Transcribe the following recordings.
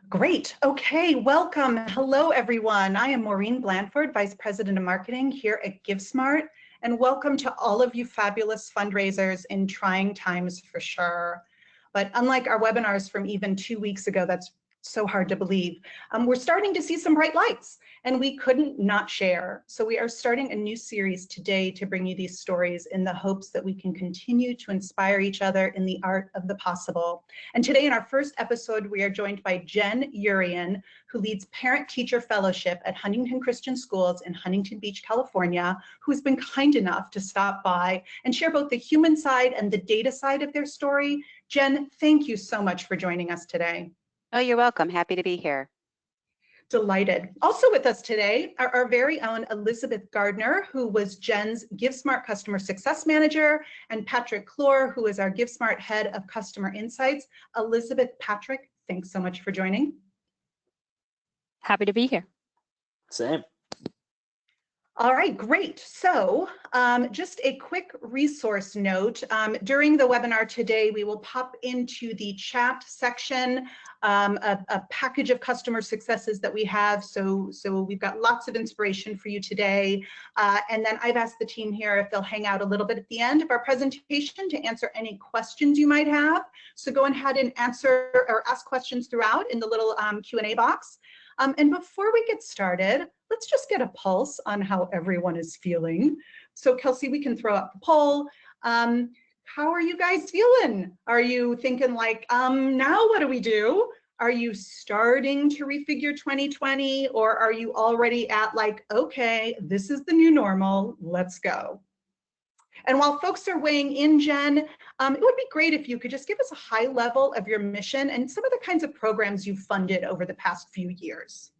Great. Okay, welcome. Hello, everyone. I am Maureen Blanford, Vice President of Marketing here at GiveSmart, and welcome to all of you fabulous fundraisers in trying times for sure. But unlike our webinars from even 2 weeks ago, that's so hard to believe, we're starting to see some bright lights, and we couldn't not share. So we are starting a new series today to bring you these stories in the hopes that we can continue to inspire each other in the art of the possible. And today in our first episode, we are joined by Jen Urian, who leads Parent-Teacher Fellowship at Huntington Christian Schools in Huntington Beach, California, who's been kind enough to stop by and share both the human side and the data side of their story. Jen, thank you so much for joining us today. Oh, you're welcome. Happy to be here. Delighted. Also with us today are our very own Elizabeth Gardner, who was Jen's GiveSmart Customer Success Manager, and Patrick Clore, who is our GiveSmart Head of Customer Insights. Elizabeth, Patrick, thanks so much for joining. Happy to be here. Same. All right, great. So just a quick resource note. During the webinar today, we will pop into the chat section a package of customer successes that we have. So we've got lots of inspiration for you today. And then I've asked the team here if they'll hang out a little bit at the end of our presentation to answer any questions you might have. So go ahead and answer or ask questions throughout in the little Q&A box. And before we get started, let's just get a pulse on how everyone is feeling. So Kelsey, we can throw up the poll. How are you guys feeling? Are you thinking like, now what do we do? Are you starting to refigure 2020, or are you already at like, okay, this is the new normal, let's go? And while folks are weighing in, Jen, it would be great if you could just give us a high level of your mission and some of the kinds of programs you've funded over the past few years.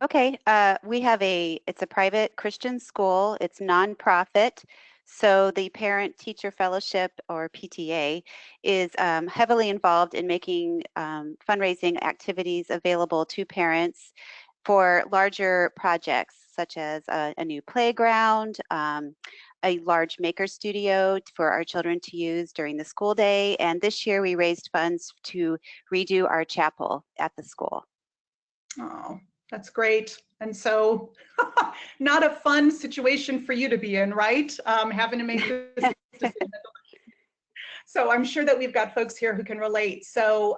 Okay, it's a private Christian school. It's nonprofit. So the Parent-Teacher Fellowship, or PTA, is heavily involved in making fundraising activities available to parents for larger projects, such as a new playground, a large maker studio for our children to use during the school day. And this year we raised funds to redo our chapel at the school. Oh, that's great. And so not a fun situation for you to be in, right? Having to make this decision. So I'm sure that we've got folks here who can relate. So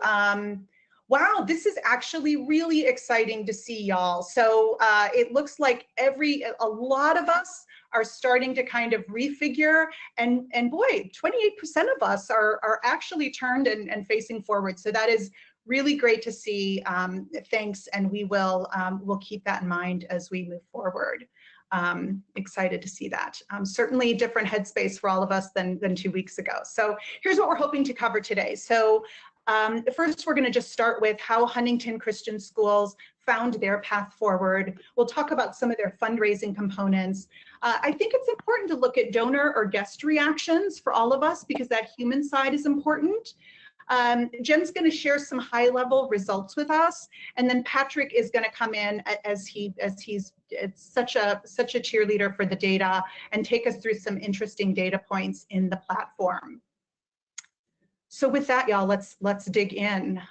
wow, this is actually really exciting to see, y'all. So it looks like a lot of us are starting to kind of refigure, and boy, 28% of us are actually turned and facing forward. So that is really great to see. Thanks, and we'll keep that in mind as we move forward. Excited to see that. Certainly different headspace for all of us than 2 weeks ago. So here's what we're hoping to cover today. So first, we're going to just start with how Huntington Christian Schools found their path forward. We'll talk about some of their fundraising components. I think it's important to look at donor or guest reactions for all of us because that human side is important. Jen's going to share some high-level results with us, and then Patrick is going to come in as he's such a cheerleader for the data and take us through some interesting data points in the platform. So with that, y'all, let's dig in.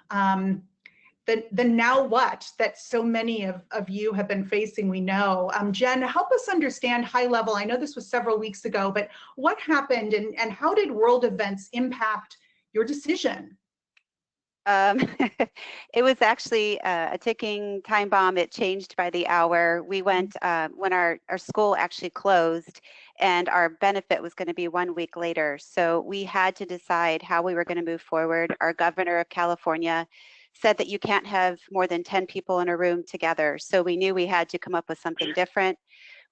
The now what that so many of you have been facing, we know. Jen, help us understand high level. I know this was several weeks ago, but what happened and how did world events impact your decision? It was actually a ticking time bomb. It changed by the hour. We went when our school actually closed, and our benefit was going to be 1 week later. So we had to decide how we were going to move forward. Our governor of California said that you can't have more than 10 people in a room together. So we knew we had to come up with something different.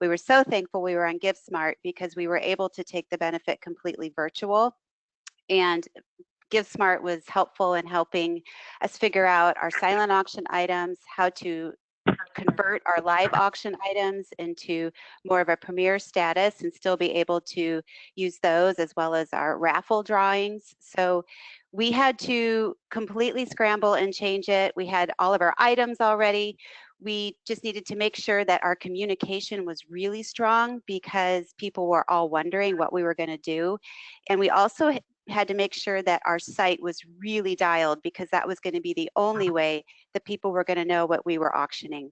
We were so thankful we were on GiveSmart because we were able to take the benefit completely virtual. And GiveSmart was helpful in helping us figure out our silent auction items, how to convert our live auction items into more of a premier status and still be able to use those, as well as our raffle drawings. So we had to completely scramble and change it. We had all of our items already. We just needed to make sure that our communication was really strong because people were all wondering what we were going to do. And we also had to make sure that our site was really dialed, because that was going to be the only way that people were going to know what we were auctioning.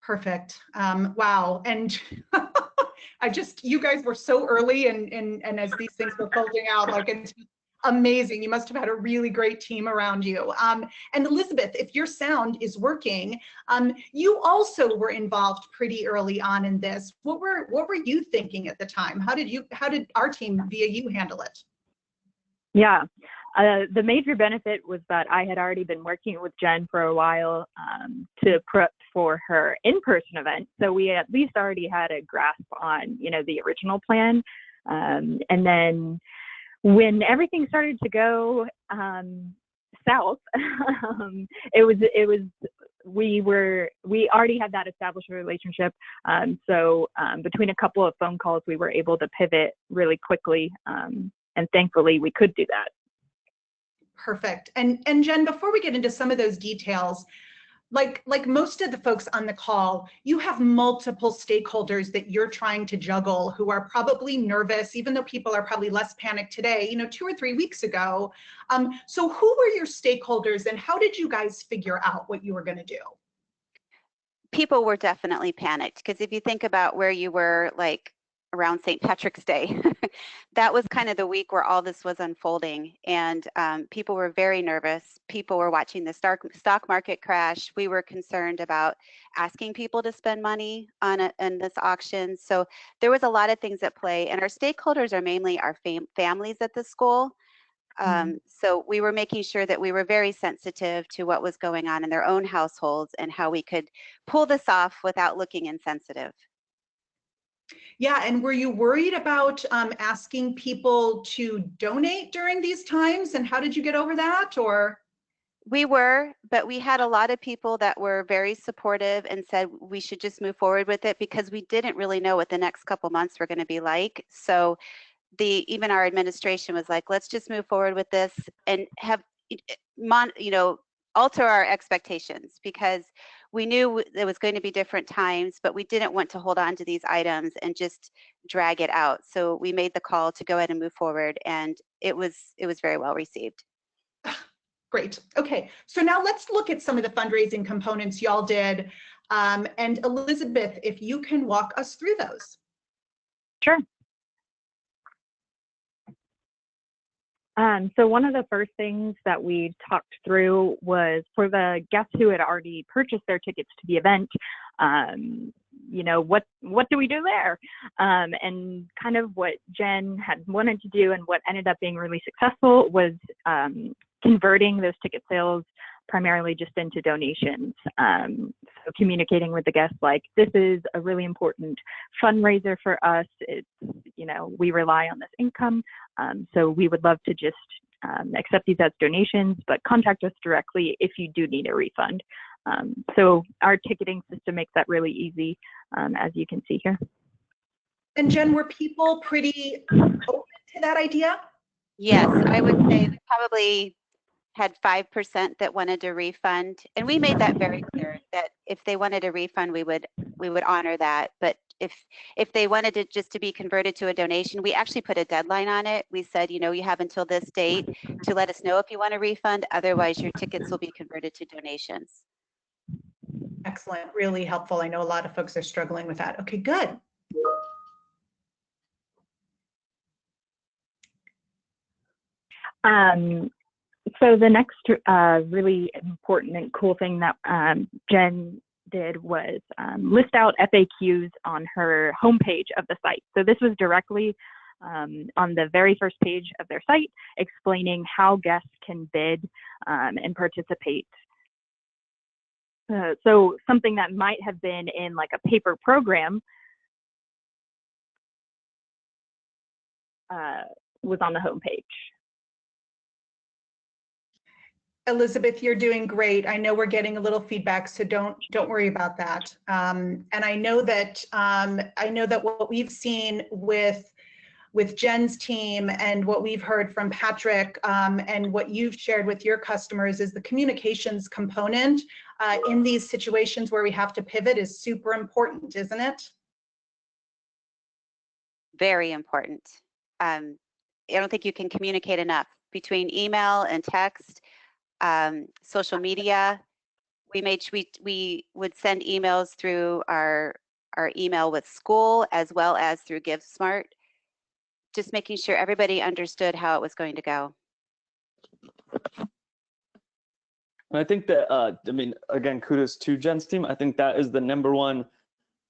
Perfect. Wow. And you guys were so early and as these things were folding out, like, it's amazing. You must have had a really great team around you. And Elizabeth, if your sound is working, you also were involved pretty early on in this. What were you thinking at the time? How did our team via you handle it? Yeah, the major benefit was that I had already been working with Jen for a while to prep for her in-person event. So we at least already had a grasp on, the original plan. And then when everything started to go south, we already had that established relationship. So between a couple of phone calls, we were able to pivot really quickly. And thankfully we could do that. Perfect. And Jen, before we get into some of those details, like most of the folks on the call, you have multiple stakeholders that you're trying to juggle who are probably nervous, even though people are probably less panicked today, 2 or 3 weeks ago. So who were your stakeholders and how did you guys figure out what you were going to do? People were definitely panicked, because if you think about where you were, like around St. Patrick's Day, that was kind of the week where all this was unfolding, and people were very nervous. People were watching the stock market crash. We were concerned about asking people to spend money on this auction. So there was a lot of things at play, and our stakeholders are mainly our families at the school. So we were making sure that we were very sensitive to what was going on in their own households and how we could pull this off without looking insensitive. Yeah, and were you worried about asking people to donate during these times? And how did you get over that? Or we were, but we had a lot of people that were very supportive and said we should just move forward with it, because we didn't really know what the next couple months were going to be like. So even our administration was like, let's just move forward with this and have alter our expectations, because we knew there was going to be different times, but we didn't want to hold on to these items and just drag it out. So we made the call to go ahead and move forward, and it was very well received. Great. Okay, so now let's look at some of the fundraising components y'all did. And Elizabeth, if you can walk us through those. Sure. So one of the first things that we talked through was for the guests who had already purchased their tickets to the event, what do we do there? And kind of what Jen had wanted to do and what ended up being really successful was converting those ticket sales primarily just into donations. So communicating with the guests like, this is a really important fundraiser for us. It's, we rely on this income. So we would love to just accept these as donations, but contact us directly if you do need a refund. So our ticketing system makes that really easy, as you can see here. And Jen, were people pretty open to that idea? Yes, I would say we probably had 5% that wanted a refund, and we made that very clear that if they wanted a refund, we would honor that. But if they wanted it just to be converted to a donation, we actually put a deadline on it. We said, you have until this date to let us know if you want a refund. Otherwise, your tickets will be converted to donations. Excellent, really helpful. I know a lot of folks are struggling with that. Okay, good. So the next really important and cool thing that Jen did was list out FAQs on her homepage of the site. So this was directly on the very first page of their site, explaining how guests can bid and participate. So something that might have been in like a paper program was on the homepage. Elizabeth, you're doing great. I know we're getting a little feedback, so don't worry about that. And I know that what we've seen with Jen's team and what we've heard from Patrick and what you've shared with your customers is the communications component in these situations where we have to pivot is super important, isn't it? Very important. don't think you can communicate enough between email and text, social media. We would send emails through our email with school as well as through GiveSmart, just making sure everybody understood how it was going to go. And I think that, I mean, again, kudos to Jen's team. I think that is the #1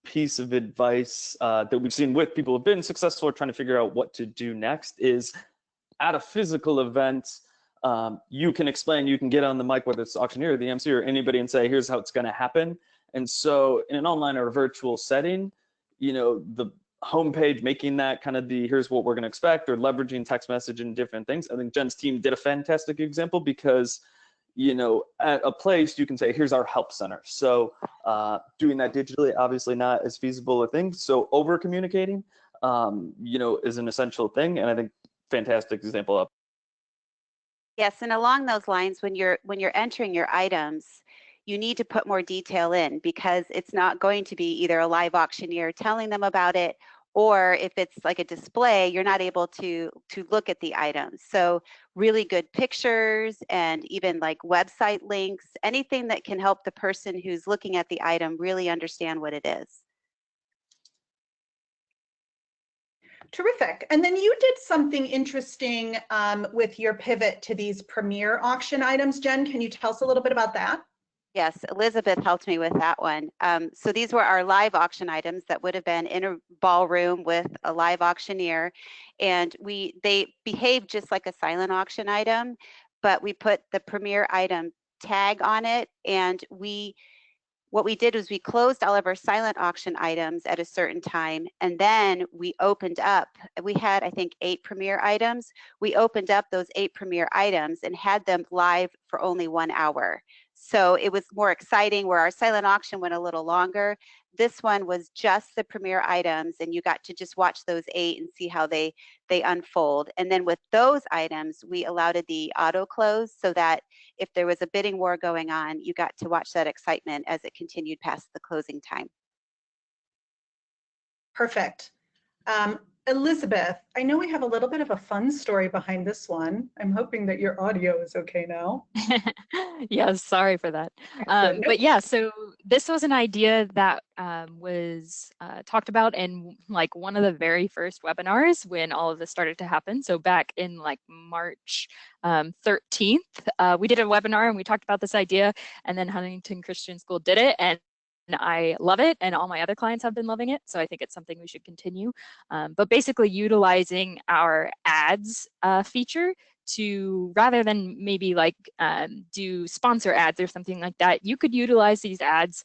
piece of advice that we've seen with people who have been successful or trying to figure out what to do next is at a physical event, you can explain, you can get on the mic, whether it's the auctioneer or the MC or anybody, and say, here's how it's going to happen. And so in an online or a virtual setting, you know, the homepage, making that kind of the, here's what we're going to expect, or leveraging text message and different things. I think Jen's team did a fantastic example because, you know, at a place you can say, here's our help center. So doing that digitally, obviously not as feasible a thing. So over communicating, you know, is an essential thing. And I think fantastic example of. Yes, and along those lines, when you're entering your items, you need to put more detail in, because it's not going to be either a live auctioneer telling them about it, or if it's like a display, you're not able to look at the items. So really good pictures and even like website links, anything that can help the person who's looking at the item really understand what it is. Terrific. And then you did something interesting with your pivot to these premier auction items. Jen, can you tell us a little bit about that? Yes, Elizabeth helped me with that one. So these were our live auction items that would have been in a ballroom with a live auctioneer, and they behaved just like a silent auction item, but we put the premier item tag on it, and what we did was we closed all of our silent auction items at a certain time, and then we opened up. We had, I think, 8 premier items. We opened up those 8 premier items and had them live for only 1 hour. So it was more exciting, where our silent auction went a little longer. This one was just the premier items, and you got to just watch those 8 and see how they unfold. And then with those items, we allowed the auto close, so that if there was a bidding war going on, you got to watch that excitement as it continued past the closing time. Perfect. Elizabeth, I know we have a little bit of a fun story behind this one. I'm hoping that your audio is okay now. Yes, sorry for that. Nope. But yeah, so this was an idea that was talked about in like one of the very first webinars when all of this started to happen. So back in like March 13th, we did a webinar and we talked about this idea, and then Huntington Christian School did it, and I love it, and all my other clients have been loving it, so I think it's something we should continue. But basically utilizing our ads feature to, rather than maybe like do sponsor ads or something like that, you could utilize these ads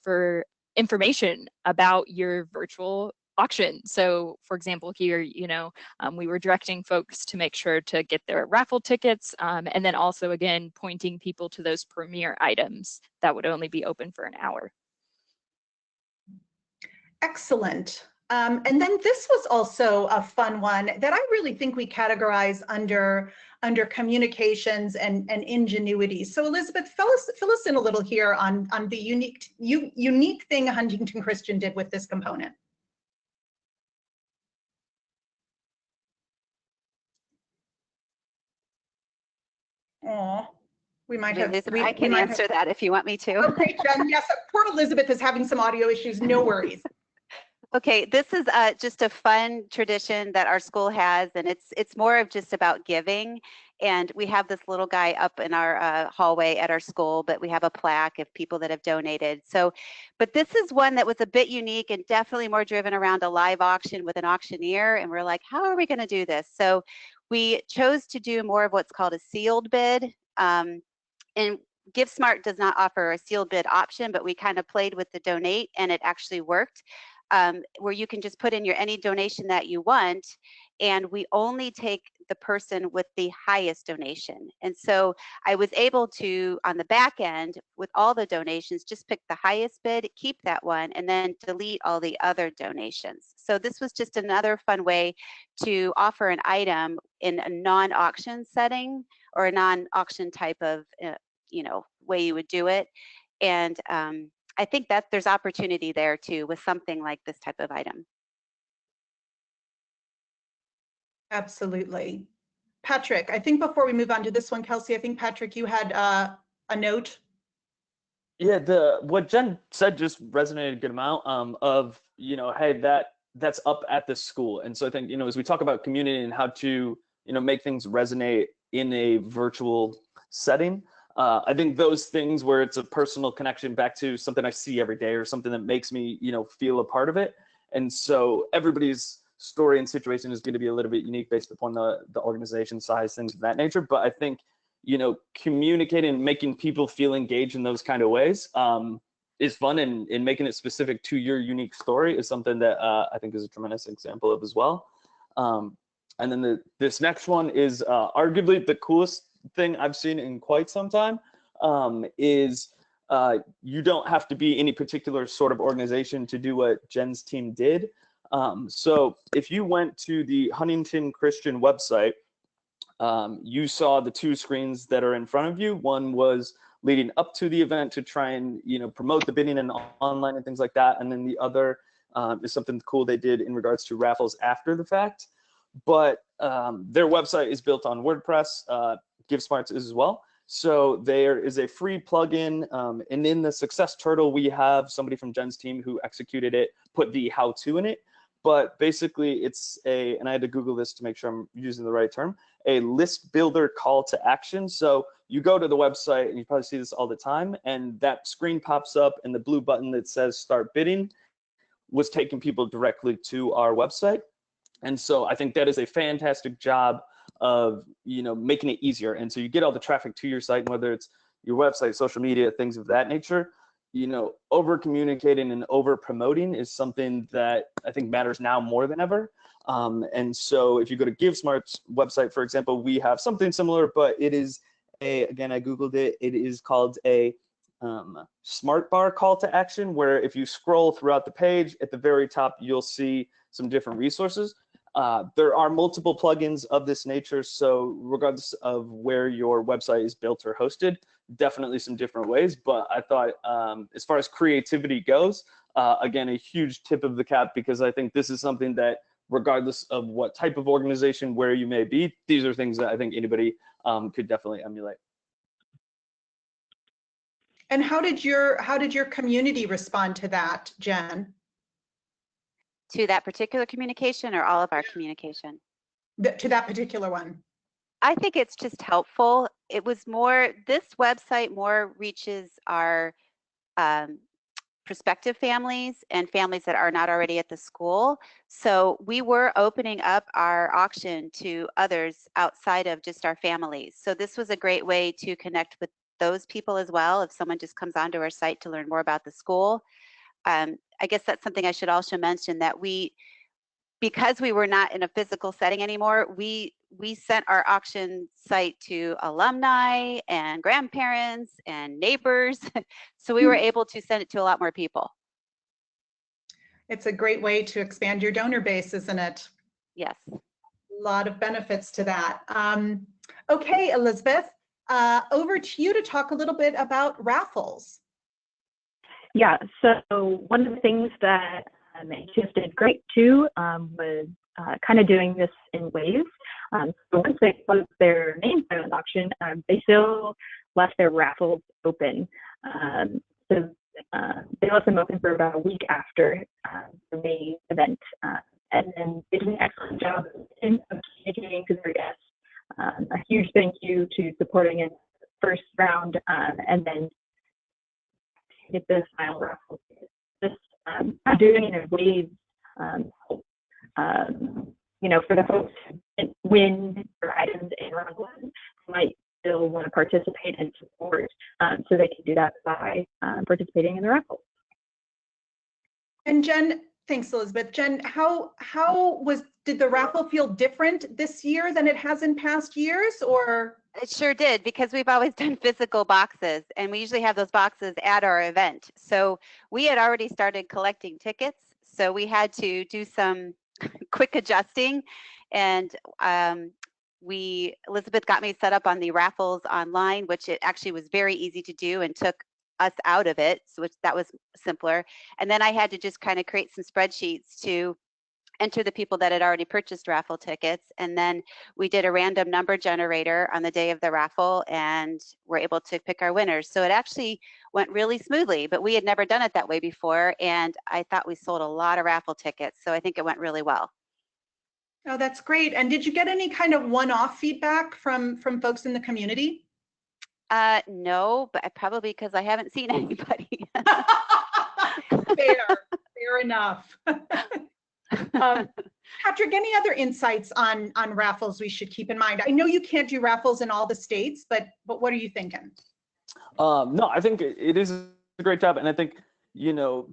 for information about your virtual auction. So for example, here, you know, we were directing folks to make sure to get their raffle tickets, and then also again pointing people to those premier items that would only be open for an hour. Excellent. And then this was also a fun one that I really think we categorize under communications and ingenuity. So Elizabeth, fill us in a little here on the unique thing Huntington Christian did with this component. Oh, we might have. I can answer that if you want me to. Okay, Jen. Yes, poor Elizabeth is having some audio issues. No worries. Okay, this is just a fun tradition that our school has, and it's more of just about giving. And we have this little guy up in our hallway at our school, but we have a plaque of people that have donated. So, but this is one that was a bit unique and definitely more driven around a live auction with an auctioneer. And we're like, how are we going to do this? So we chose to do more of what's called a sealed bid. And GiveSmart does not offer a sealed bid option, but we kind of played with the donate, and it actually worked. Where you can just put in any donation that you want, and we only take the person with the highest donation. And so I was able to, on the back end, with all the donations, just pick the highest bid, keep that one, and then delete all the other donations. So this was just another fun way to offer an item in a non-auction setting, or a non-auction type of way you would do it. And I think that there's opportunity there too with something like this type of item. Absolutely. Patrick, I think before we move on to this one, Kelsey, I think Patrick, you had a note. Yeah, what Jen said just resonated a good amount of, hey, that's up at the school. And so I think, as we talk about community and how to, make things resonate in a virtual setting, I think those things where it's a personal connection back to something I see every day or something that makes me, feel a part of it. And so everybody's story and situation is going to be a little bit unique based upon the organization size, things of that nature. But I think, communicating and making people feel engaged in those kind of ways is fun, and making it specific to your unique story is something that I think is a tremendous example of as well. And then this next one is arguably the coolest thing I've seen in quite some time, is you don't have to be any particular sort of organization to do what Jen's team did. So if you went to the Huntington Christian website, you saw the two screens that are in front of you. One was leading up to the event to try and promote the bidding and online and things like that, and then the other is something cool they did in regards to raffles after the fact. But their website is built on WordPress. GiveSmart's is as well. So there is a free plugin, and in the success turtle we have somebody from Jen's team who executed it, put the how-to in it. But basically it's and I had to Google this to make sure I'm using the right term, a list builder call to action. So you go to the website, and you probably see this all the time, and that screen pops up, and the blue button that says start bidding was taking people directly to our website. And so I think that is a fantastic job of making it easier. And so you get all the traffic to your site, whether it's your website, social media, things of that nature. Over communicating and over promoting is something that I think matters now more than ever. And so if you go to GiveSmart's website, for example, we have something similar, but it is again, I Googled it, it is called a smart bar call to action, where if you scroll throughout the page, at the very top, you'll see some different resources. There are multiple plugins of this nature, so regardless of where your website is built or hosted, definitely some different ways. But I thought as far as creativity goes, again, a huge tip of the cap, because I think this is something that regardless of what type of organization, where you may be, these are things that I think anybody could definitely emulate. And how did your community respond to that, Jen? To that particular communication or all of our communication? To that particular one. I think it's just helpful. It was more, this website more reaches our prospective families and families that are not already at the school. So we were opening up our auction to others outside of just our families. So this was a great way to connect with those people as well. If someone just comes onto our site to learn more about the school. I guess that's something I should also mention, that because we were not in a physical setting anymore, we sent our auction site to alumni and grandparents and neighbors. So we were able to send it to a lot more people. It's a great way to expand your donor base, isn't it? Yes. A lot of benefits to that. Okay, Elizabeth, over to you to talk a little bit about Raffles. Yeah, so one of the things that just did great too was kind of doing this in waves. So once they closed their name silent auction, they still left their raffles open. So they left them open for about a week after the main event. And then they did an excellent job of communicating to their guests. A huge thank you to supporting in the first round, and then get the final raffle. Just doing it in waves, for the folks who didn't win their items in round one, might still want to participate and support, so they can do that by participating in the raffle. And Jen, thanks, Elizabeth. Jen, did the raffle feel different this year than it has in past years, or? It sure did, because we've always done physical boxes, and we usually have those boxes at our event. So we had already started collecting tickets, so we had to do some quick adjusting, and Elizabeth got me set up on the Raffles online, which it actually was very easy to do and took us out of it, so that was simpler. And then I had to just kind of create some spreadsheets to enter the people that had already purchased raffle tickets, and then we did a random number generator on the day of the raffle and were able to pick our winners. So it actually went really smoothly, but we had never done it that way before, and I thought we sold a lot of raffle tickets, so I think it went really well. Oh, that's great. And did you get any kind of one-off feedback from folks in the community? No, but probably because I haven't seen anybody. Fair enough. Patrick, any other insights on raffles we should keep in mind? I know you can't do raffles in all the states, but what are you thinking? No, I think it is a great job, and I think, you know,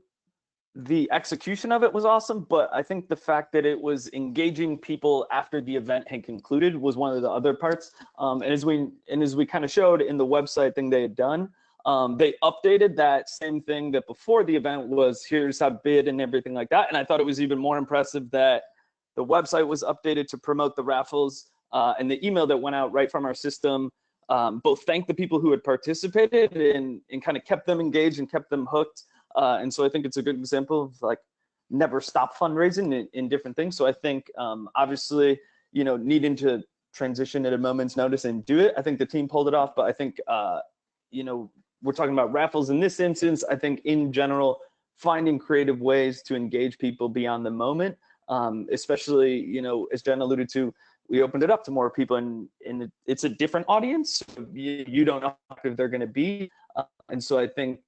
the execution of it was awesome, but I think the fact that it was engaging people after the event had concluded was one of the other parts. And as we kind of showed in the website thing they had done, they updated that same thing that before the event was, here's how bid and everything like that. And I thought it was even more impressive that the website was updated to promote the raffles, and the email that went out right from our system both thanked the people who had participated and kind of kept them engaged and kept them hooked. And so I think it's a good example of like never stop fundraising in different things. So I think obviously, you know, needing to transition at a moment's notice and do it, I think the team pulled it off. But I think, you know, we're talking about raffles in this instance. I think in general, finding creative ways to engage people beyond the moment, especially, you know, as Jen alluded to, we opened it up to more people, and it's a different audience. You don't know if they're going to be. And so I think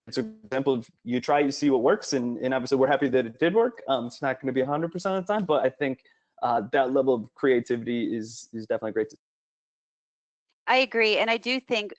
it's an example of you try, you see what works, and obviously we're happy that it did work. It's not going to be 100% of the time, but I think that level of creativity is definitely great to see. I agree, and I do think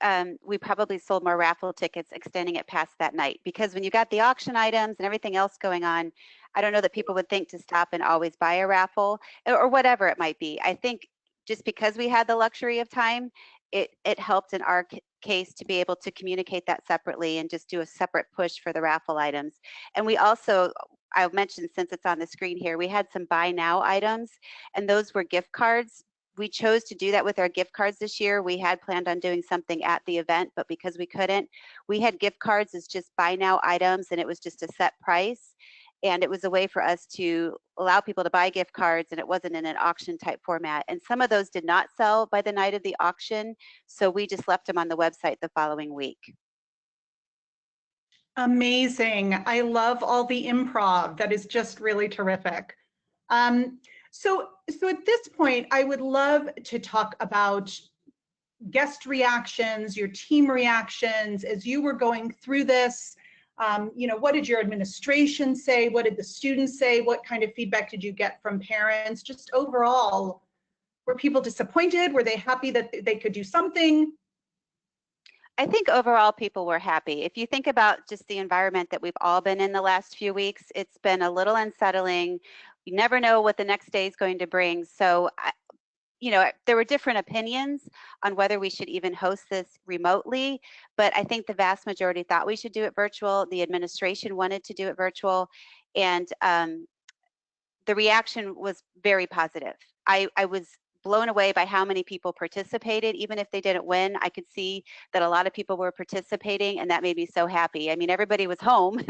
we probably sold more raffle tickets extending it past that night, because when you got the auction items and everything else going on, I don't know that people would think to stop and always buy a raffle or whatever it might be. I think just because we had the luxury of time, it helped in our case to be able to communicate that separately and just do a separate push for the raffle items. And we also, I mentioned, since it's on the screen here, we had some buy now items, and those were gift cards. We chose to do that with our gift cards this year. We had planned on doing something at the event, but because we couldn't, we had gift cards as just buy now items, and it was just a set price. And it was a way for us to allow people to buy gift cards, and it wasn't in an auction type format. And some of those did not sell by the night of the auction, so we just left them on the website the following week. Amazing. I love all the improv. That is just really terrific. So at this point, I would love to talk about guest reactions, your team reactions as you were going through this. You know, what did your administration say? What did the students say? What kind of feedback did you get from parents? Just overall, were people disappointed? Were they happy that they could do something? I think overall people were happy. If you think about just the environment that we've all been in the last few weeks, it's been a little unsettling. You never know what the next day is going to bring. So, you know, there were different opinions on whether we should even host this remotely, but I think the vast majority thought we should do it virtual. The administration wanted to do it virtual, and the reaction was very positive. I was blown away by how many people participated. Even if they didn't win, I could see that a lot of people were participating, and that made me so happy. I mean, everybody was home.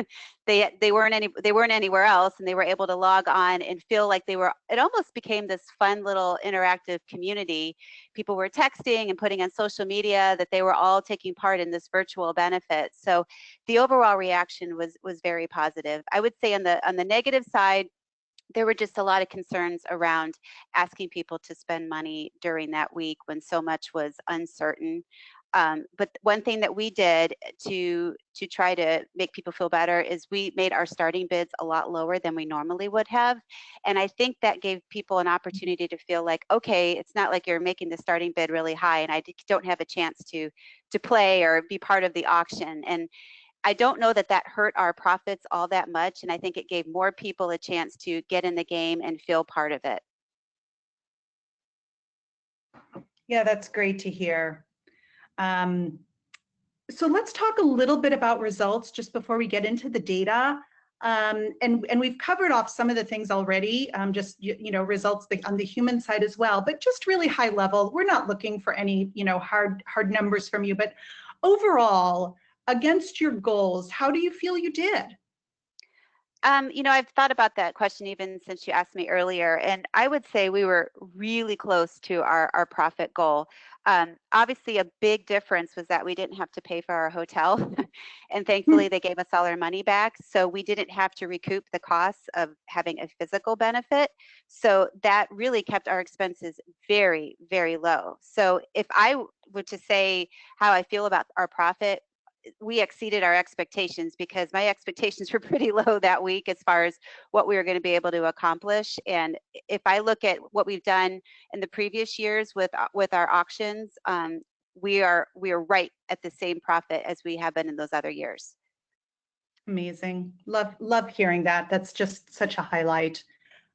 they weren't anywhere else, and they were able to log on and feel like they were. It almost became this fun little interactive community. People were texting and putting on social media that they were all taking part in this virtual benefit. So the overall reaction was very positive. I would say on the negative side, there were just a lot of concerns around asking people to spend money during that week when so much was uncertain. But one thing that we did to try to make people feel better is we made our starting bids a lot lower than we normally would have. And I think that gave people an opportunity to feel like, okay, it's not like you're making the starting bid really high and I don't have a chance to play or be part of the auction. And I don't know that that hurt our profits all that much, and I think it gave more people a chance to get in the game and feel part of it. Yeah, that's great to hear. So let's talk a little bit about results just before we get into the data. And we've covered off some of the things already, just, you know, results on the human side as well, but just really high level. We're not looking for any, you know, hard numbers from you, but overall, against your goals, how do you feel you did? I've thought about that question even since you asked me earlier, and I would say we were really close to our profit goal. Obviously, a big difference was that we didn't have to pay for our hotel, and thankfully they gave us all our money back, so we didn't have to recoup the costs of having a physical benefit. So that really kept our expenses very, very low. So if I were to say how I feel about our profit, we exceeded our expectations because my expectations were pretty low that week as far as what we were going to be able to accomplish. And if I look at what we've done in the previous years with our auctions, we are right at the same profit as we have been in those other years. Amazing. Love hearing that. That's just such a highlight.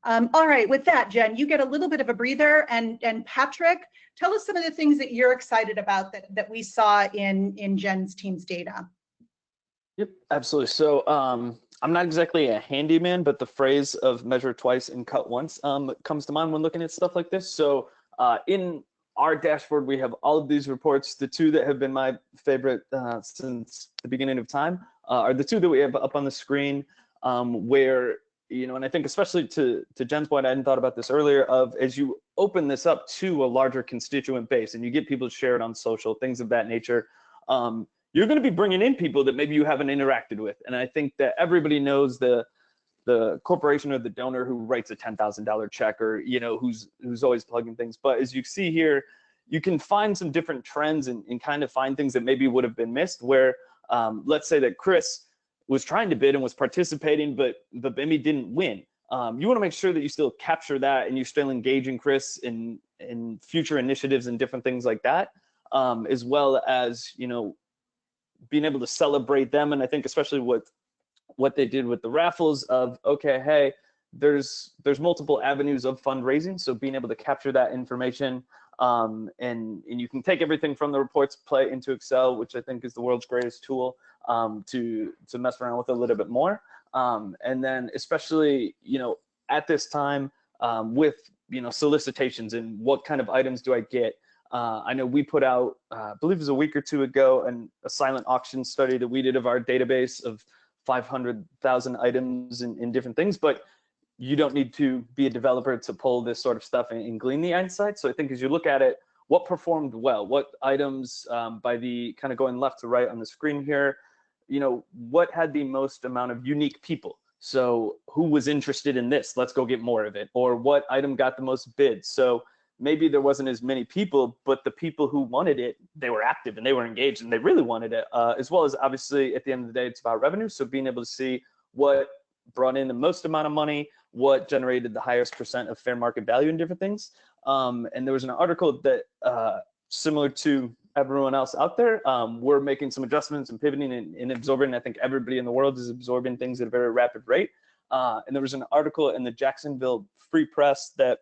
All right, with that, Jen, you get a little bit of a breather, and Patrick, tell us some of the things that you're excited about that we saw in Jen's team's data. Yep, absolutely. So I'm not exactly a handyman, but the phrase of measure twice and cut once comes to mind when looking at stuff like this. So in our dashboard, we have all of these reports. The two that have been my favorite since the beginning of time are the two that we have up on the screen, where, and I think especially to Jen's point, I hadn't thought about this earlier, of as you open this up to a larger constituent base and you get people to share it on social, things of that nature, you're going to be bringing in people that maybe you haven't interacted with. And I think that everybody knows the corporation or the donor who writes a $10,000 check, or who's always plugging things. But as you see here, you can find some different trends and kind of find things that maybe would have been missed, where let's say that Chris was trying to bid and was participating, but maybe didn't win. You want to make sure that you still capture that and you still engaging Chris in future initiatives and different things like that, as well as being able to celebrate them. And I think especially what they did with the raffles of, okay, hey, there's multiple avenues of fundraising, so being able to capture that information, and you can take everything from the reports, play it into Excel, which I think is the world's greatest tool to mess around with a little bit more. And then especially, at this time, with, solicitations and what kind of items do I get? I know we put out, I believe it was a week or two ago, a silent auction study that we did of our database of 500,000 items and different things, but you don't need to be a developer to pull this sort of stuff and glean the insights. So I think as you look at it, what performed well, what items, by the kind of going left to right on the screen here, what had the most amount of unique people? So who was interested in this? Let's go get more of it. Or what item got the most bids? So maybe there wasn't as many people, but the people who wanted it, they were active and they were engaged and they really wanted it, as well as obviously at the end of the day, it's about revenue. So being able to see what brought in the most amount of money, what generated the highest percent of fair market value and different things. And there was an article that, similar to everyone else out there, we're making some adjustments and pivoting and absorbing. I think everybody in the world is absorbing things at a very rapid rate. And there was an article in the Jacksonville Free Press that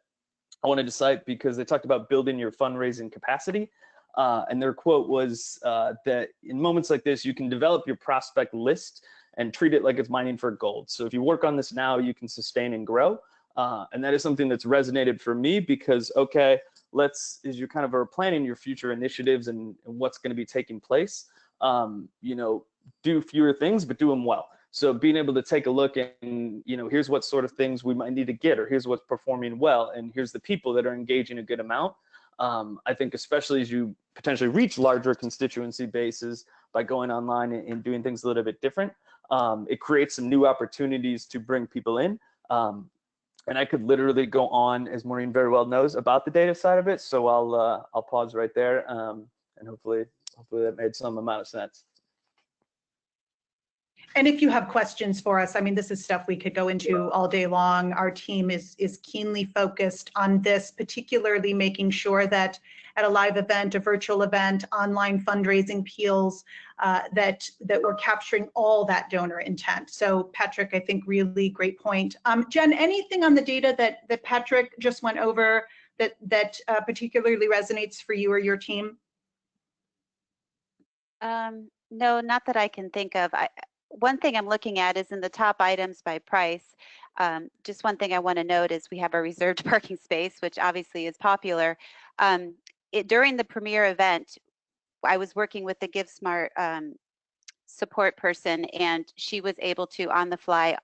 I wanted to cite because they talked about building your fundraising capacity. And their quote was that in moments like this, you can develop your prospect list and treat it like it's mining for gold. So if you work on this now, you can sustain and grow. And that is something that's resonated for me because, okay, as you kind of are planning your future initiatives and what's going to be taking place, do fewer things, but do them well. So being able to take a look and, here's what sort of things we might need to get, or here's what's performing well, and here's the people that are engaging a good amount. I think especially as you potentially reach larger constituency bases by going online and doing things a little bit different, it creates some new opportunities to bring people in. And I could literally go on, as Maureen very well knows, about the data side of it. So I'll pause right there, and hopefully that made some amount of sense. And if you have questions for us, I mean, this is stuff we could go into all day long. Our team is keenly focused on this, particularly making sure that at a live event, a virtual event, online fundraising peels, that we're capturing all that donor intent. So Patrick, I think really great point. Jen, anything on the data that Patrick just went over that particularly resonates for you or your team? No, not that I can think of. One thing I'm looking at is in the top items by price. Just one thing I want to note is we have a reserved parking space, which obviously is popular. During the premier event, I was working with the GiveSmart support person, and she was able to on the fly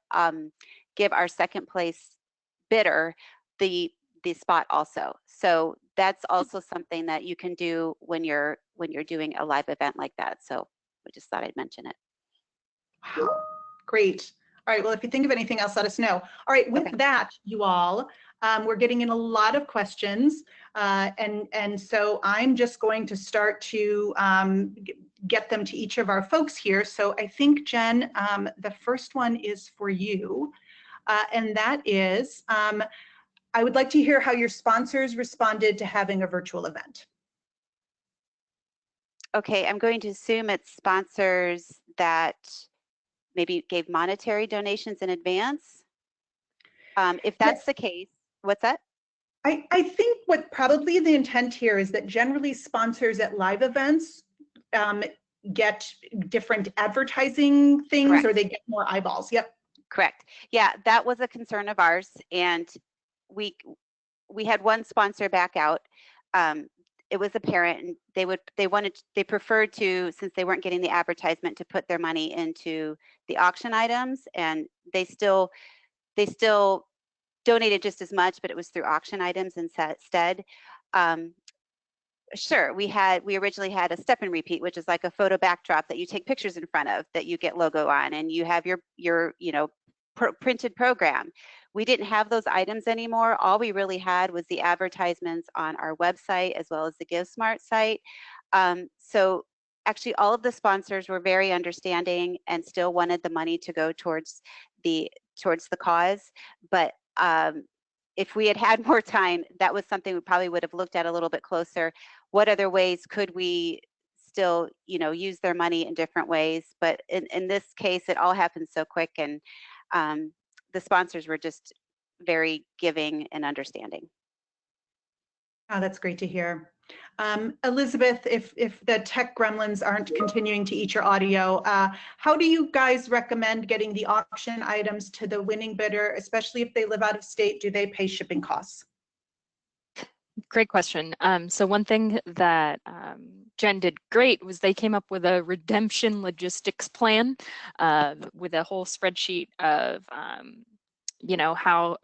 give our second place bidder the spot also. So that's also something that you can do when you're doing a live event like that. So I just thought I'd mention it. Wow, great. All right, well, if you think of anything else, let us know. All right, with Okay. that, you all, we're getting in a lot of questions, and so I'm just going to start to get them to each of our folks here. So I think, Jen, the first one is for you, and that is, I would like to hear how your sponsors responded to having a virtual event. Okay, I'm going to assume it's sponsors that maybe gave monetary donations in advance. If that's the case, what's that? I think what probably the intent here is that generally sponsors at live events get different advertising things. Correct. Or they get more eyeballs. Yep. Correct. Yeah, that was a concern of ours, and we had one sponsor back out. It was a parent, and they preferred to, since they weren't getting the advertisement, to put their money into the auction items, and they still donated just as much, but it was through auction items instead. Sure, we originally had a step and repeat, which is like a photo backdrop that you take pictures in front of that you get logo on, and you have your printed program. We didn't have those items anymore. All we really had was the advertisements on our website as well as the GiveSmart site. So actually all of the sponsors were very understanding and still wanted the money to go towards the cause. But if we had had more time, that was something we probably would have looked at a little bit closer. What other ways could we still, use their money in different ways? But in this case, it all happened so quick, and the sponsors were just very giving and understanding. Oh, that's great to hear. Elizabeth, if the tech gremlins aren't continuing to eat your audio, how do you guys recommend getting the auction items to the winning bidder, especially if they live out of state? Do they pay shipping costs? Great question. So one thing that Jen did great was they came up with a redemption logistics plan with a whole spreadsheet of, how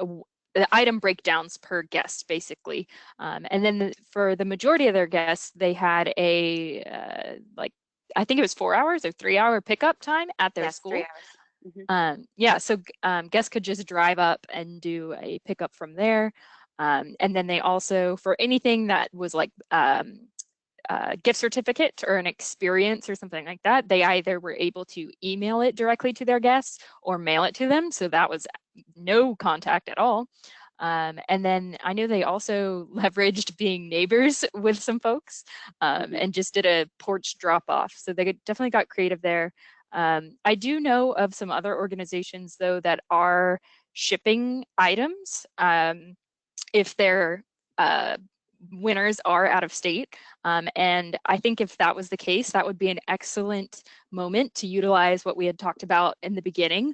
the item breakdowns per guest, basically. And then for the majority of their guests, they had a, I think it was 4 hours or 3 hour pickup time at their school. 3 hours. Mm-hmm. So guests could just drive up and do a pickup from there. And then they also, for anything that was like gift certificate or an experience or something like that, they either were able to email it directly to their guests or mail it to them. So that was no contact at all. And then I know they also leveraged being neighbors with some folks and just did a porch drop off. So they definitely got creative there. I do know of some other organizations, though, that are shipping items if their winners are out of state. And I think if that was the case, that would be an excellent moment to utilize what we had talked about in the beginning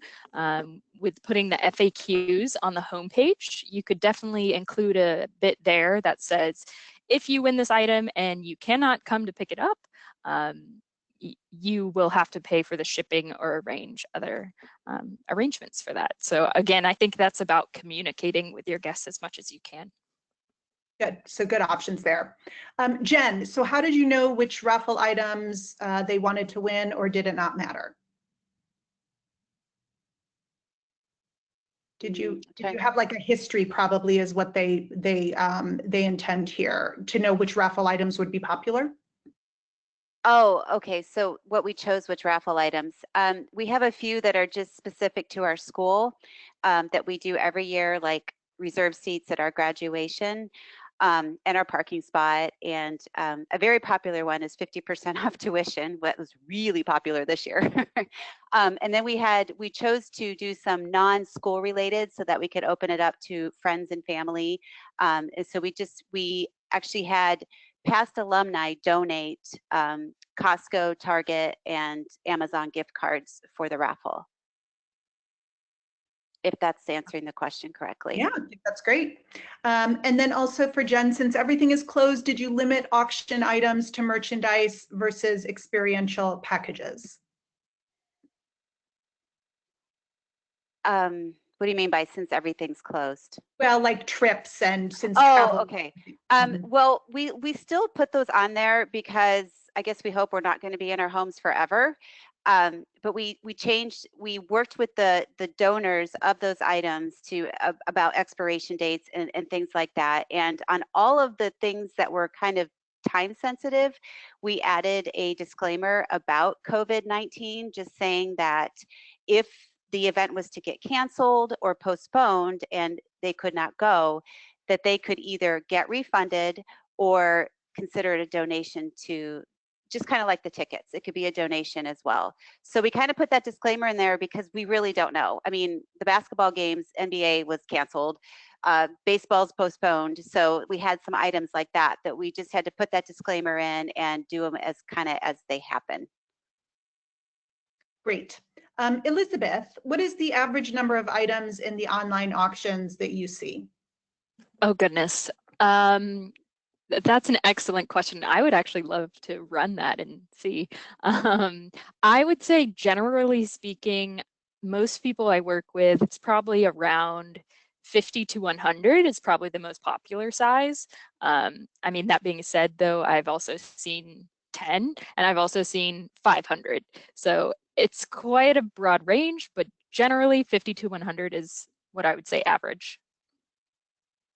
with putting the FAQs on the homepage. You could definitely include a bit there that says, if you win this item and you cannot come to pick it up, you will have to pay for the shipping or arrange other arrangements for that. So again, I think that's about communicating with your guests as much as you can. Good, so good options there. Jen, so how did you know which raffle items they wanted to win, or did it not matter? Did you have like a history, probably is what they intend here, to know which raffle items would be popular? Oh, okay. So what we chose, which raffle items? We have a few that are just specific to our school that we do every year, like reserve seats at our graduation and our parking spot. And a very popular one is 50% off tuition. That was really popular this year. And then we chose to do some non-school related so that we could open it up to friends and family. And so we actually had past alumni donate Costco, Target, and Amazon gift cards for the raffle. If that's answering the question correctly. Yeah, I think that's great. And then also for Jen, since everything is closed, did you limit auction items to merchandise versus experiential packages? What do you mean by since everything's closed? Well, like trips and since Oh, travel. okay. Mhm. Well, we still put those on there because I guess we hope we're not going to be in our homes forever. But we changed. We worked with the donors of those items to about expiration dates and things like that. And on all of the things that were kind of time sensitive, we added a disclaimer about COVID-19, just saying that if the event was to get canceled or postponed and they could not go, that they could either get refunded or consider it a donation to, just kind of like the tickets. It could be a donation as well. So we kind of put that disclaimer in there because we really don't know. I mean, the basketball games, NBA was canceled, baseball's postponed. So we had some items like that that we just had to put that disclaimer in and do them as kind of as they happen. Great. Elizabeth, what is the average number of items in the online auctions that you see? Oh, goodness. That's an excellent question. I would actually love to run that and see. I would say, generally speaking, most people I work with, it's probably around 50 to 100 is probably the most popular size. I mean, that being said, though, I've also seen 10 and I've also seen 500. So it's quite a broad range, but generally 50 to 100 is what I would say average.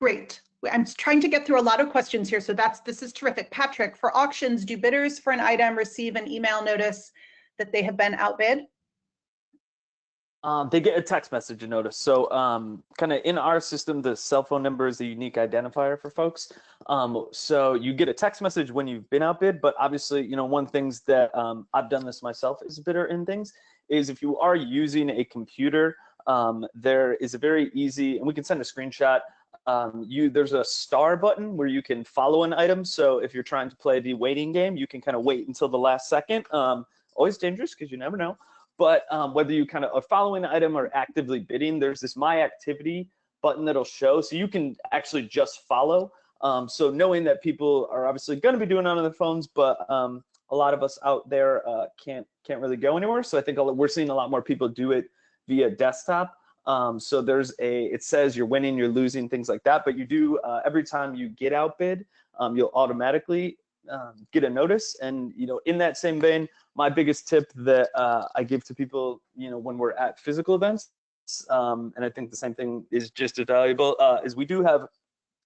Great. I'm trying to get through a lot of questions here, so this is terrific. Patrick, for auctions, do bidders for an item receive an email notice that they have been outbid? They get a text message notice. So kind of in our system, the cell phone number is a unique identifier for folks. So you get a text message when you've been outbid, but obviously, one things that I've done this myself as a bidder in things is if you are using a computer, there is a very easy, and we can send a screenshot. There's a star button where you can follow an item. So if you're trying to play the waiting game, you can kind of wait until the last second. Always dangerous because you never know. But whether you kind of are following the item or actively bidding, there's this My Activity button that'll show. So you can actually just follow. So knowing that people are obviously going to be doing it on their phones, but a lot of us out there can't really go anywhere. So I think we're seeing a lot more people do it via desktop. So it says you're winning, you're losing, things like that. But you do, every time you get outbid, you'll automatically get a notice. And, in that same vein, my biggest tip that I give to people, when we're at physical events, and I think the same thing is just as valuable, is we do have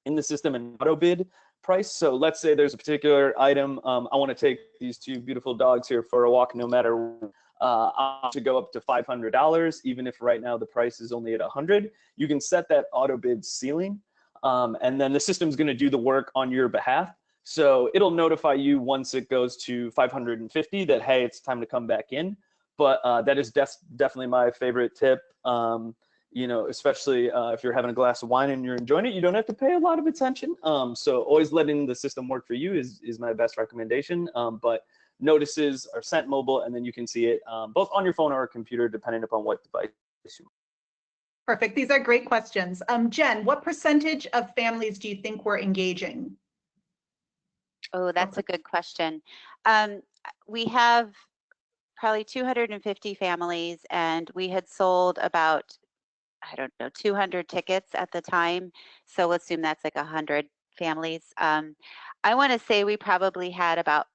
in the system an auto bid price. So let's say there's a particular item, I want to take these two beautiful dogs here for a walk, no matter to go up to $500, even if right now the price is only at 100. You can set that auto bid ceiling, and then the system's going to do the work on your behalf. So it'll notify you once it goes to 550 that, hey, it's time to come back in. But that is definitely my favorite tip. Especially if you're having a glass of wine and you're enjoying it, you don't have to pay a lot of attention. So always letting the system work for you is my best recommendation. But notices are sent mobile, and then you can see it both on your phone or a computer, depending upon what device you. Perfect. These are great questions. Jen, what percentage of families do you think were engaging? Oh, that's a good question. We have probably 250 families, and we had sold about, I don't know, 200 tickets at the time. So let's assume that's like 100 families. I want to say we probably had about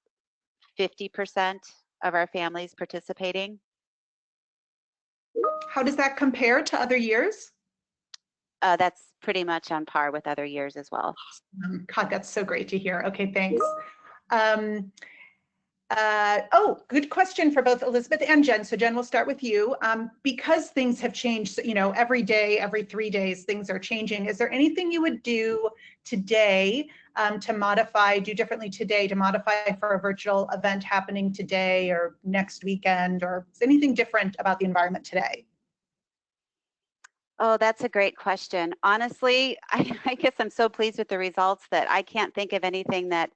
50% of our families participating. How does that compare to other years? That's pretty much on par with other years as well. God, that's so great to hear. Okay, thanks. Good question for both Elizabeth and Jen. So Jen, we'll start with you. Because things have changed, every day, every 3 days, things are changing. Is there anything you would do today do differently today to modify for a virtual event happening today or next weekend, or is anything different about the environment today? Oh, that's a great question. Honestly, I guess I'm so pleased with the results that I can't think of anything that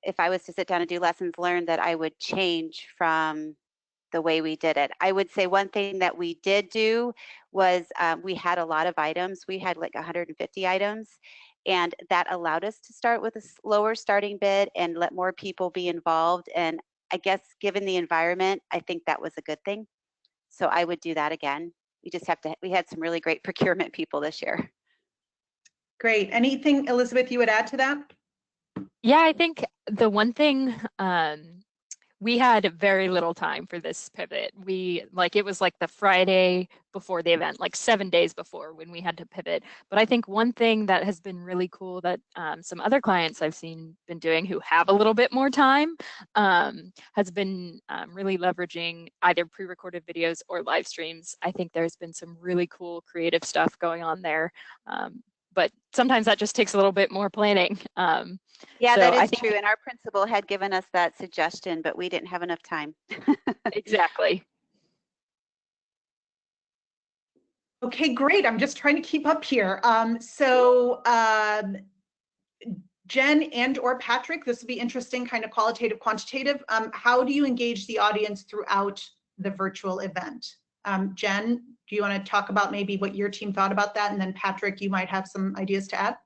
if I was to sit down and do lessons learned that I would change from the way we did it. I would say one thing that we did do was we had a lot of items. We had like 150 items, and that allowed us to start with a lower starting bid and let more people be involved. And I guess given the environment, I think that was a good thing. So I would do that again. We had some really great procurement people this year. Great. Anything, Elizabeth, you would add to that? Yeah, I think the one thing, we had very little time for this pivot. It was like the Friday before the event, like 7 days before when we had to pivot. But I think one thing that has been really cool that some other clients I've seen been doing who have a little bit more time has been really leveraging either pre-recorded videos or live streams. I think there's been some really cool creative stuff going on there. But sometimes that just takes a little bit more planning. Yeah, So that I is think true. And our principal had given us that suggestion, but we didn't have enough time. exactly. Okay, great. I'm just trying to keep up here. Jen and or Patrick, this will be interesting, kind of qualitative, quantitative. How do you engage the audience throughout the virtual event? Jen, do you want to talk about maybe what your team thought about that? And then Patrick, you might have some ideas to add.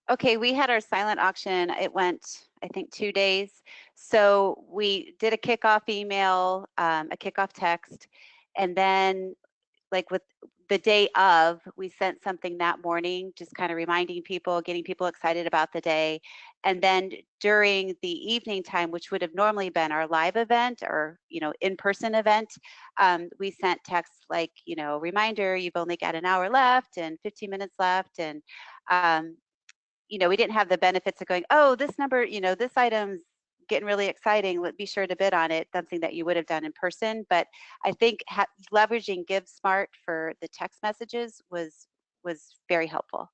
Okay, we had our silent auction. It went, I think, 2 days. So we did a kickoff email, a kickoff text, and then like with the day of, we sent something that morning, just kind of reminding people, getting people excited about the day. And then during the evening time, which would have normally been our live event or, in-person event, we sent texts like, reminder, you've only got an hour left and 15 minutes left. And, we didn't have the benefits of going, oh, this number, this item's getting really exciting, be sure to bid on it, something that you would have done in person. But I think leveraging GiveSmart for the text messages was very helpful.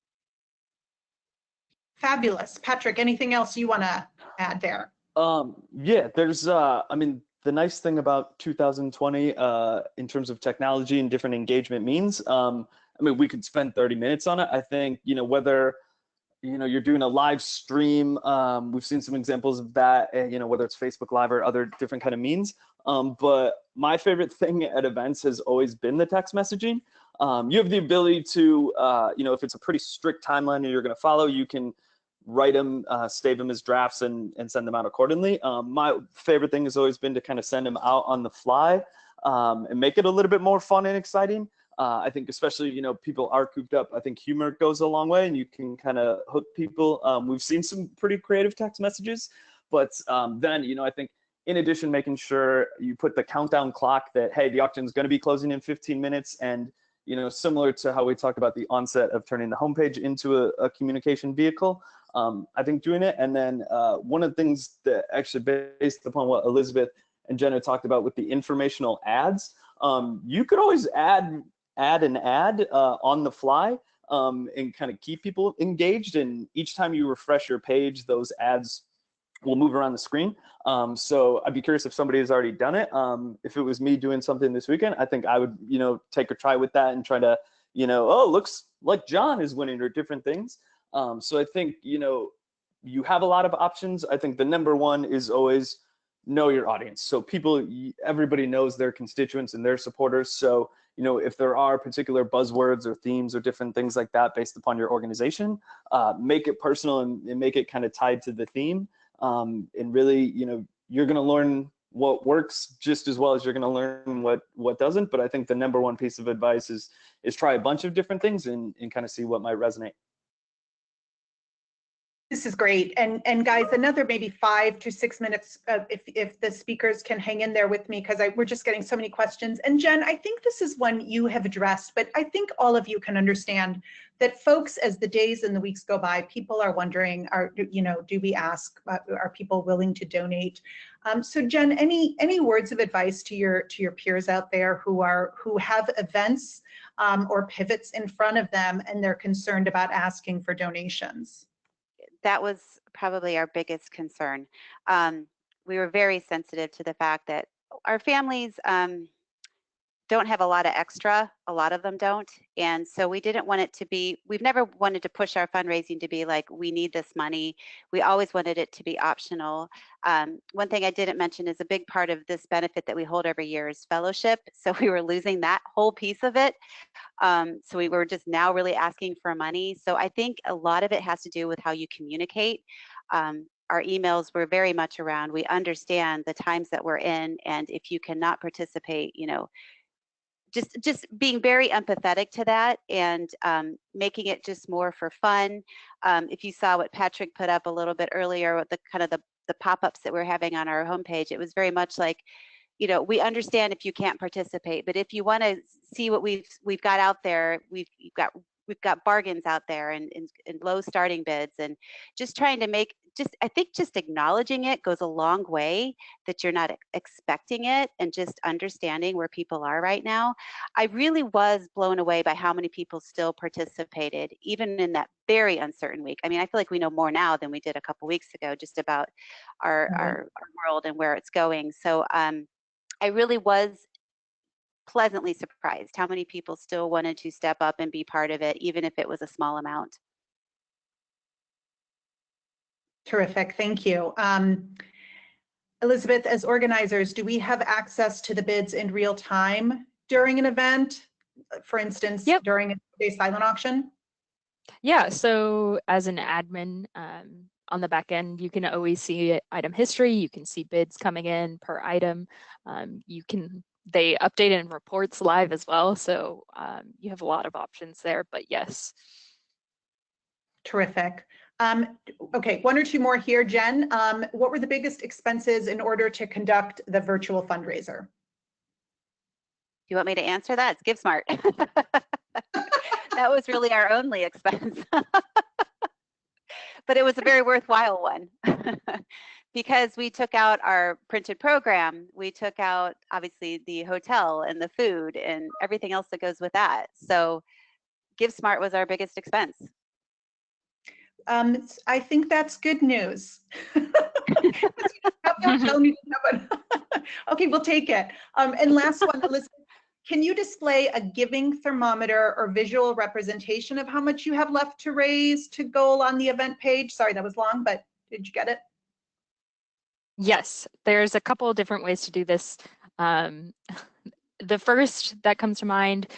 Fabulous. Patrick, anything else you want to add there? Yeah, there's, the nice thing about 2020 in terms of technology and different engagement means, we could spend 30 minutes on it. I think, whether you're doing a live stream. We've seen some examples of that, whether it's Facebook Live or other different kind of means. But my favorite thing at events has always been the text messaging. You have the ability to, if it's a pretty strict timeline you're going to follow, you can write them, save them as drafts and send them out accordingly. My favorite thing has always been to kind of send them out on the fly and make it a little bit more fun and exciting. I think especially, people are cooped up. I think humor goes a long way and you can kind of hook people. We've seen some pretty creative text messages, but then, I think in addition, making sure you put the countdown clock that, hey, the auction is going to be closing in 15 minutes. And, similar to how we talked about the onset of turning the homepage into a communication vehicle, I think doing it. And then one of the things that actually based upon what Elizabeth and Jenna talked about with the informational ads, you could always add an ad on the fly and kind of keep people engaged. And each time you refresh your page, those ads will move around the screen. So I'd be curious if somebody has already done it. If it was me doing something this weekend, I think I would, take a try with that and try to, oh, looks like John is winning or different things. So I think, you have a lot of options. I think the number one is always know your audience. So everybody knows their constituents and their supporters. So, if there are particular buzzwords or themes or different things like that based upon your organization, make it personal and make it kind of tied to the theme. And really, you're going to learn what works just as well as you're going to learn what doesn't. But I think the number one piece of advice is try a bunch of different things and kind of see what might resonate. This is great. And guys, another maybe 5 to 6 minutes if the speakers can hang in there with me, because we're just getting so many questions. And Jen, I think this is one you have addressed, but I think all of you can understand that folks, as the days and the weeks go by, people are wondering, do we ask, are people willing to donate? So Jen, any words of advice to your peers out there who have events or pivots in front of them and they're concerned about asking for donations? That was probably our biggest concern. We were very sensitive to the fact that our families don't have a lot of extra. A lot of them don't. And so we didn't want it to be, we've never wanted to push our fundraising to be like, we need this money. We always wanted it to be optional. One thing I didn't mention is a big part of this benefit that we hold every year is fellowship. So we were losing that whole piece of it. So we were just now really asking for money. So I think a lot of it has to do with how you communicate. Our emails were very much around, we understand the times that we're in, and if you cannot participate, just being very empathetic to that, and making it just more for fun. If you saw what Patrick put up a little bit earlier with the kind of the pop-ups that we're having on our homepage, it was very much like, you know, we understand if you can't participate, but if you want to see what we've got out there, we've got bargains out there, and low starting bids, and just trying to make, I think just acknowledging it goes a long way, that you're not expecting it, and just understanding where people are right now. I really was blown away by how many people still participated, even in that very uncertain week. I mean, I feel like we know more now than we did a couple weeks ago, just about our world and where it's going. So I really was pleasantly surprised how many people still wanted to step up and be part of it, even if it was a small amount. Terrific, thank you. Elizabeth, as organizers, do we have access to the bids in real time during an event? For instance, Yep. during a silent auction? Yeah, so as an admin on the back end, you can always see item history. You can see bids coming in per item. They update in reports live as well. So you have a lot of options there, but yes. Terrific. Okay, one or two more here. Jen, what were the biggest expenses in order to conduct the virtual fundraiser? You want me to answer that? It's GiveSmart. That was really our only expense. But it was a very worthwhile one. Because we took out our printed program, we took out obviously the hotel and the food and everything else that goes with that. So GiveSmart was our biggest expense. I think that's good news. Okay, we'll take it. And last one, Elizabeth, can you display a giving thermometer or visual representation of how much you have left to raise to goal on the event page? Sorry, that was long, but did you get it? Yes, there's a couple of different ways to do this. The first that comes to mind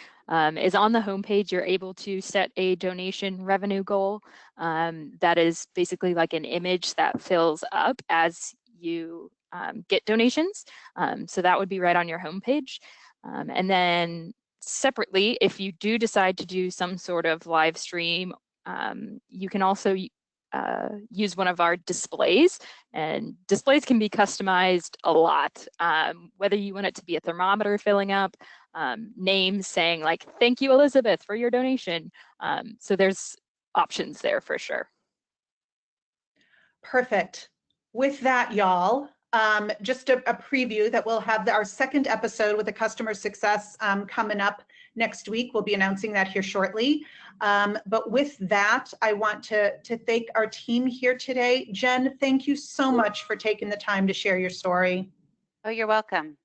is on the homepage. You're able to set a donation revenue goal. That is basically like an image that fills up as you get donations. So that would be right on your homepage. And then separately, if you do decide to do some sort of live stream, you can also use one of our displays, and displays can be customized a lot, whether you want it to be a thermometer filling up, names saying like, thank you, Elizabeth, for your donation. So there's options there for sure. Perfect. With that, y'all, just a preview that we'll have our second episode with the customer success coming up next week. We'll be announcing that here shortly. But with that, I want to thank our team here today. Jen, thank you so much for taking the time to share your story. Oh, you're welcome.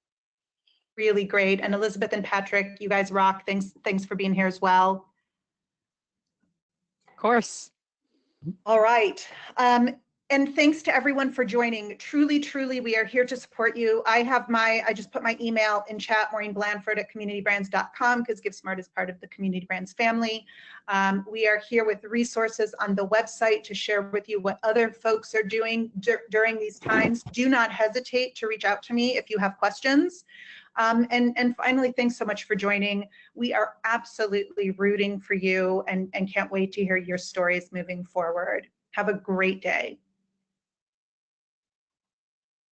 Really great. And Elizabeth and Patrick, you guys rock. Thanks for being here as well. Of course. All right. And thanks to everyone for joining. Truly, we are here to support you. I just put my email in chat, maureenblanford@communitybrands.com, because GiveSmart is part of the Community Brands family. We are here with resources on the website to share with you what other folks are doing during these times. Do not hesitate to reach out to me if you have questions. And finally, thanks so much for joining. We are absolutely rooting for you and can't wait to hear your stories moving forward. Have a great day.